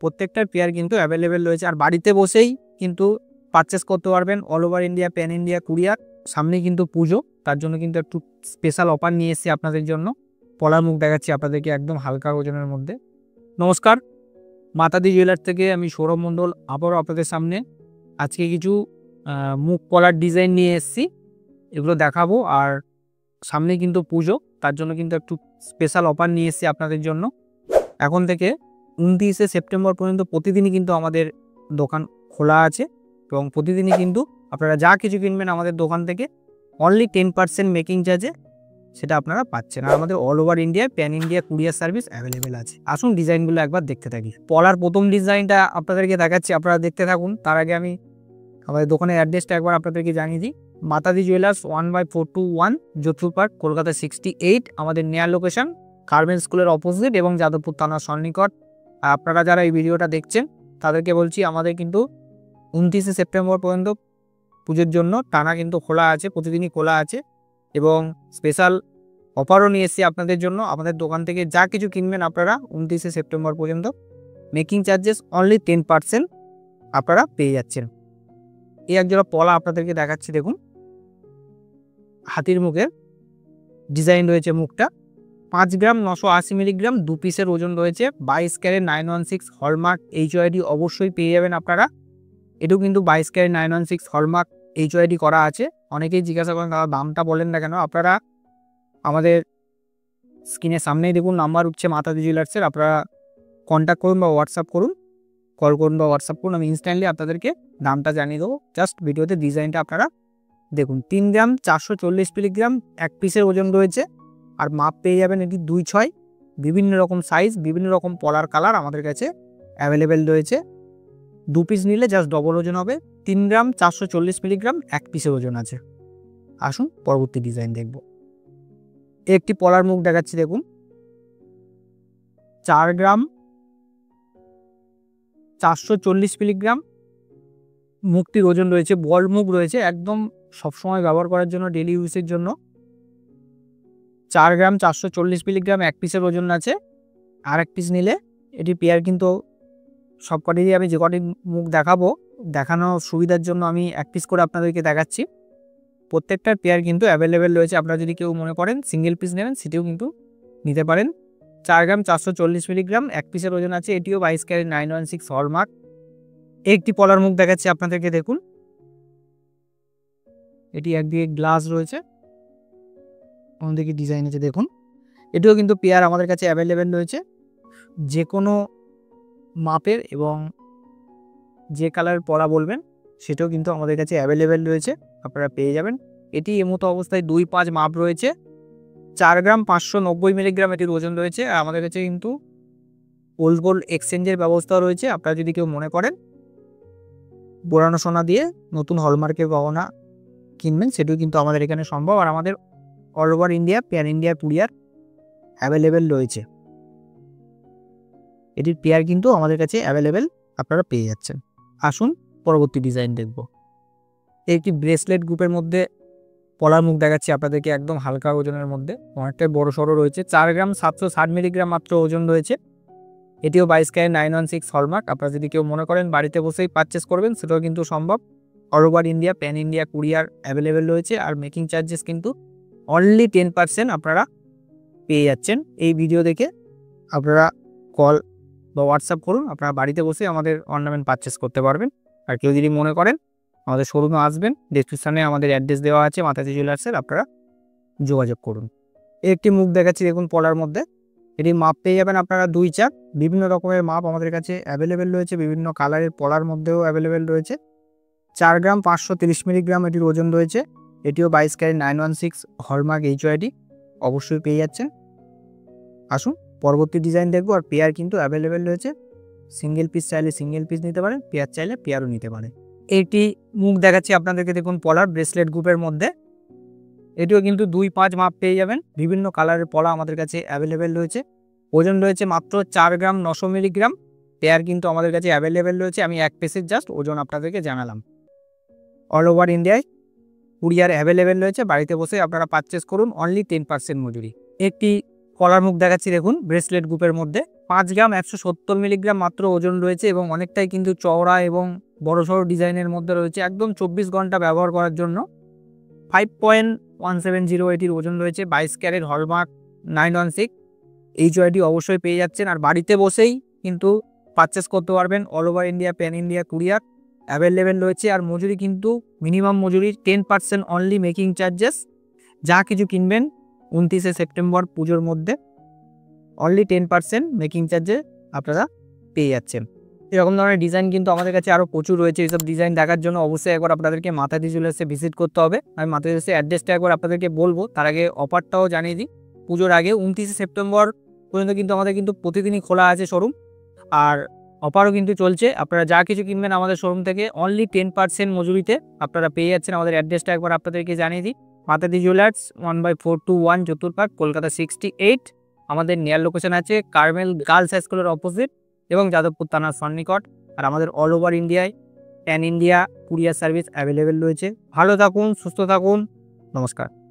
প্রত্যেকটার পেয়ার কিন্তু অ্যাভেলেবেল রয়েছে। আর বাড়িতে বসেই কিন্তু পারচেস করতে পারবেন। All over India, pan India courier. সামনে কিন্তু পুজো, তার জন্য কিন্তু একটু স্পেশাল অফার নিয়ে এসেছি আপনাদের জন্য। পলার মুখ দেখাচ্ছি আপনাদেরকে একদম হালকা ওজনের মধ্যে। নমস্কার, মাতাদি জুয়েলার্স থেকে আমি সৌরভ মণ্ডল আবারও আপনাদের সামনে আজকে কিছু মুখ পলার ডিজাইন নিয়ে এসেছি, এগুলো দেখাবো। আর সামনে কিন্তু পুজো, তার জন্য কিন্তু একটু স্পেশাল অফার নিয়ে এসেছি আপনাদের জন্য। এখন থেকে 29শে সেপ্টেম্বর পর্যন্ত প্রতিদিনই কিন্তু আমাদের দোকান খোলা আছে এবং প্রতিদিনই কিন্তু আপনারা যা কিছু কিনবেন আমাদের দোকান থেকে অনলি 10% মেকিং চার্জে সেটা আপনারা পাচ্ছেন। আর আমাদের all over India, pan India courier service available আছে। আসুন ডিজাইনগুলো একবার দেখতে থাকি। পলার প্রথম ডিজাইনটা আপনাদেরকে দেখাচ্ছি, আপনারা দেখতে থাকুন। তার আগে আমি আমাদের দোকানের অ্যাড্রেসটা একবার আপনাদেরকে জানিয়ে দিই। মাতাদি জুয়েলার্স 1/421 যোধপুর পার্ক, কলকাতা 68 আমাদের নেয়ার লোকেশন, গার্মেন্টস স্কুলের অপোজিট এবং যাদবপুর থানার সন্নিকট। আপনারা যারা এই ভিডিওটা দেখছেন তাদেরকে বলছি, আমাদের কিন্তু 29শে সেপ্টেম্বর পর্যন্ত পুজোর জন্য টানা কিন্তু খোলা আছে, প্রতিদিনই খোলা আছে এবং স্পেশাল অফারও নিয়ে এসেছি আপনাদের জন্য। আমাদের দোকান থেকে যা কিছু কিনবেন আপনারা 29শে সেপ্টেম্বর পর্যন্ত মেকিং চার্জেস অনলি 10% আপনারা পেয়ে যাচ্ছেন। এই একজোড়া পলা আপনাদেরকে দেখাচ্ছি, দেখুন হাতির মুখের ডিজাইন রয়েছে। মুখটা 5 গ্রাম 980 মিলিগ্রাম 2 পিসের ওজন রয়েছে। 22 ক্যারেট 916 হলমার্ক HYD অবশ্যই পেয়ে যাবেন আপনারা। এটাও কিন্তু 22 ক্যারেট 916 হলমার্ক HYD করা আছে। অনেকেই জিজ্ঞাসা করেন দাদা দামটা বলেন না কেন। আপনারা আমাদের স্ক্রিনের সামনেই দেখুন নাম্বার উঠছে মাতাদি জুয়েলার্সের, আপনারা কন্ট্যাক্ট করুন বা হোয়াটসঅ্যাপ করুন, কল করুন বা হোয়াটসঅ্যাপ করুন, আমি ইনস্ট্যান্টলি আপনাদেরকে দামটা জানিয়ে দেবো। জাস্ট ভিডিওতে ডিজাইনটা আপনারা দেখুন। 3 গ্রাম 440 মিলিগ্রাম 1 পিসের ওজন রয়েছে। আর মাপ পেয়ে যাবেন এটি 2/6। বিভিন্ন রকম সাইজ, বিভিন্ন রকম পলার কালার আমাদের কাছে অ্যাভেলেবেল রয়েছে। 2 পিস নিলে জাস্ট ডবল ওজন হবে। 3 গ্রাম 440 মিলিগ্রাম 1 পিসের ওজন আছে। আসুন পরবর্তী ডিজাইন দেখব। একটি পলার মুখ দেখাচ্ছি, দেখুন 4 গ্রাম 440 মিলিগ্রাম মুখটির ওজন রয়েছে। বল মুখ রয়েছে, একদম সবসময় ব্যবহার করার জন্য, ডেলি ইউজের জন্য। 4 গ্রাম 440 মিলিগ্রাম 1 পিসের ওজন আছে। আর 1 পিস নিলে এটি পেয়ার কিন্তু সব কটিরই আমি যে কটি মুখ দেখাবো, দেখানোর সুবিধার জন্য আমি 1 পিস করে আপনাদেরকে দেখাচ্ছি। প্রত্যেকটার পেয়ার কিন্তু অ্যাভেলেবেল রয়েছে। আপনারা যদি কেউ মনে করেন সিঙ্গেল পিস নেবেন সেটিও কিন্তু নিতে পারেন। 4 গ্রাম 440 মিলিগ্রাম 1 পিসের ওজন আছে। এটিও 22 ক্যারেট 916 হলমার্ক। একটি পলার মুখ দেখাচ্ছি আপনাদেরকে, দেখুন এটি একদিকে গ্লাস রয়েছে, অন্যদিকে ডিজাইন আছে, দেখুন এটিও কিন্তু পেয়ার আমাদের কাছে অ্যাভেলেবেল রয়েছে। যে কোনো মাপের এবং যে কালার পলা বলবেন সেটাও কিন্তু আমাদের কাছে অ্যাভেলেবেল রয়েছে, আপনারা পেয়ে যাবেন। এটি এমতো অবস্থায় 2.5 মাপ রয়েছে। 4 গ্রাম 590 মিলিগ্রাম এটির ওজন রয়েছে। আর আমাদের কাছে কিন্তু ওল্ড গোল্ড এক্সচেঞ্জের ব্যবস্থা রয়েছে। আপনারা যদি কেউ মনে করেন পুরানো সোনা দিয়ে নতুন হলমার্কের গহনা কিনবেন সেটিও কিন্তু আমাদের এখানে সম্ভব। আর আমাদের all over India, pan India courier available রয়েছে। এটির পেয়ার কিন্তু আমাদের কাছে অ্যাভেলেবেল আপনারা পেয়ে যাচ্ছেন। আসুন পরবর্তী ডিজাইন দেখব। একটি ব্রেসলেট গ্রুপের মধ্যে পলার মুখ দেখাচ্ছি আপনাদেরকে, একদম হালকা ওজনের মধ্যে, অনেকটাই বড় সড়ো রয়েছে। 4 গ্রাম 760 মিলিগ্রাম মাত্র ওজন রয়েছে। এটিও 22 ক্যারেট 916 হলমার্ক। আপনারা যদি কেউ মনে করেন বাড়িতে বসেই পারচেস করবেন সেটাও কিন্তু সম্ভব। All over India, pan India courier available রয়েছে। আর মেকিং চার্জেস কিন্তু অনলি 10% আপনারা পেয়ে যাচ্ছেন। এই ভিডিও দেখে আপনারা কল বা হোয়াটসঅ্যাপ করুন, আপনারা বাড়িতে বসে আমাদের অর্নামেন্ট পারচেস করতে পারবেন। আর কেউ যদি মনে করেন আমাদের শোরুমে আসবেন, ডেসক্রিপশনে আমাদের অ্যাড্রেস দেওয়া আছে মাতাদি জুয়েলার্সের, আপনারা যোগাযোগ করুন। একটি মুখ দেখাচ্ছি, দেখুন পলার মধ্যে এটি মাপ পেয়ে যাবেন আপনারা 2/4। বিভিন্ন রকমের মাপ আমাদের কাছে অ্যাভেলেবেল রয়েছে, বিভিন্ন কালারের পলার মধ্যেও অ্যাভেলেবেল রয়েছে। 4 গ্রাম 530 মিলিগ্রাম এটির ওজন রয়েছে। এটিও 22 ক্যারেট 916 হলমার্ক HYD অবশ্যই পেয়ে যাচ্ছেন। আসুন পরবর্তী ডিজাইন দেখবো। আর পেয়ার কিন্তু অ্যাভেলেবেল রয়েছে। সিঙ্গেল পিস চাইলে সিঙ্গেল পিস নিতে পারেন, পেয়ার চাইলে পেয়ারও নিতে পারেন। এটি মুখ দেখাচ্ছি আপনাদেরকে, দেখুন পলার ব্রেসলেট গ্রুপের মধ্যে। এটিও কিন্তু 2.5 মাপ পেয়ে যাবেন। বিভিন্ন কালারের পলা আমাদের কাছে অ্যাভেলেবেল রয়েছে। ওজন রয়েছে মাত্র 4 গ্রাম 900 মিলিগ্রাম। পেয়ার কিন্তু আমাদের কাছে অ্যাভেলেবেল রয়েছে। আমি 1 পিসের জাস্ট ওজন আপনাদেরকে জানালাম। অল ওভার ইন্ডিয়ায় কুরিয়ার অ্যাভেলেবেল রয়েছে। বাড়িতে বসে আপনারা পারচেস করুন অনলি 10% মজুরি। একটি কলার মুখ দেখাচ্ছি, দেখুন ব্রেসলেট গ্রুপের মধ্যে 5 গ্রাম 170 মিলিগ্রাম মাত্র ওজন রয়েছে এবং অনেকটাই কিন্তু চওড়া এবং বড়সড় ডিজাইনের মধ্যে রয়েছে। একদম 24 ঘন্টা ব্যবহার করার জন্য। 5.170 এটির ওজন রয়েছে। 22 ক্যারেট হলমার্ক 916 HYD অবশ্যই পেয়ে যাচ্ছেন। আর বাড়িতে বসেই কিন্তু পারচেস করতে পারবেন। All over India, pan India courier available রয়েছে। আর মজুরি কিন্তু মিনিমাম মজুরি 10% অনলি মেকিং চার্জেস। যা কিছু কিনবেন 29শে সেপ্টেম্বর পুজোর মধ্যে অনলি 10% মেকিং চার্জে আপনারা পেয়ে যাচ্ছেন। এরকম ধরনের ডিজাইন কিন্তু আমাদের কাছে আরও প্রচুর রয়েছে। এইসব ডিজাইন দেখার জন্য অবশ্যই একবার আপনাদেরকে মাতাদি জুয়েলার্সে ভিজিট করতে হবে। আমি মাতাদি জুয়েলার্সের অ্যাড্রেসটা একবার আপনাদেরকে বলবো, তার আগে অফারটাও জানিয়ে দিই। পুজোর আগে 29শে সেপ্টেম্বর পর্যন্ত কিন্তু আমাদের কিন্তু প্রতিদিনই খোলা আছে শোরুম, আর অফারও কিন্তু চলছে। আপনারা যা কিছু কিনবেন আমাদের শোরুম থেকে অনলি 10% মজুরিতে আপনারা পেয়ে যাচ্ছেন। আমাদের অ্যাড্রেসটা একবার আপনাদেরকে জানিয়ে দিই। মাতাদি জুয়েলার্স 1/421 চতুর্পাক, কলকাতা 68। আমাদের নিয়ার লোকেশন আছে কার্মেল গার্লস হাই স্কুলের অপোজিট এবং যাদবপুর থানার সন্নিকট। আর আমাদের অল ওভার ইন্ডিয়ায় pan India courier service available রয়েছে। ভালো থাকুন, সুস্থ থাকুন, নমস্কার।